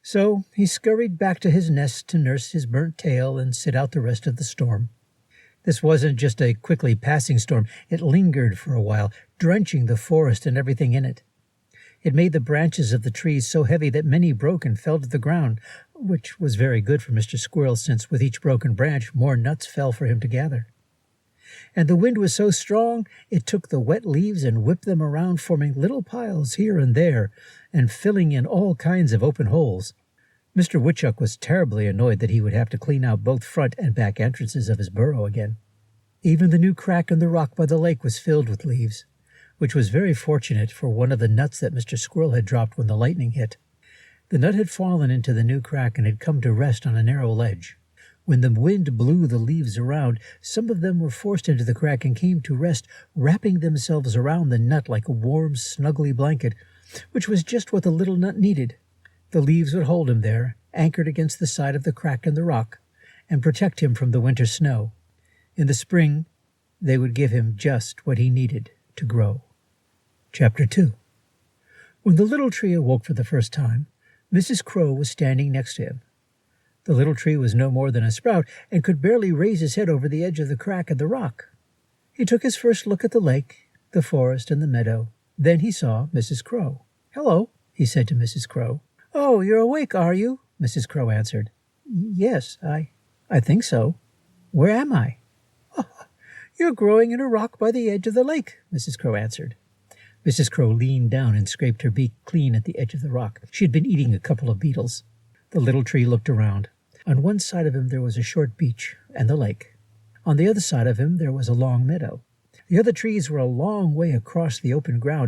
So he scurried back to his nest to nurse his burnt tail and sit out the rest of the storm. This wasn't just a quickly passing storm. It lingered for a while, drenching the forest and everything in it. It made the branches of the trees so heavy that many broke and fell to the ground, which was very good for Mr. Squirrel, since with each broken branch more nuts fell for him to gather. And the wind was so strong it took the wet leaves and whipped them around, forming little piles here and there, and filling in all kinds of open holes. Mr. Woodchuck was terribly annoyed that he would have to clean out both front and back entrances of his burrow again. Even the new crack in the rock by the lake was filled with leaves, which was very fortunate for one of the nuts that Mr. Squirrel had dropped when the lightning hit. The nut had fallen into the new crack and had come to rest on a narrow ledge. When the wind blew the leaves around, some of them were forced into the crack and came to rest, wrapping themselves around the nut like a warm, snuggly blanket, which was just what the little nut needed. The leaves would hold him there, anchored against the side of the crack in the rock, and protect him from the winter snow. In the spring, they would give him just what he needed to grow. Chapter 2. When the little tree awoke for the first time, Mrs. Crow was standing next to him. The little tree was no more than a sprout and could barely raise his head over the edge of the crack in the rock. He took his first look at the lake, the forest, and the meadow. Then he saw Mrs. Crow. "Hello," he said to Mrs. Crow. "Oh, you're awake, are you?" Mrs. Crow answered. "Yes, I think so. Where am I?" "You're growing in a rock by the edge of the lake," Mrs. Crow answered. Mrs. Crow leaned down and scraped her beak clean at the edge of the rock. She had been eating a couple of beetles. The little tree looked around. On one side of him there was a short beach and the lake. On the other side of him there was a long meadow. The other trees were a long way across the open ground,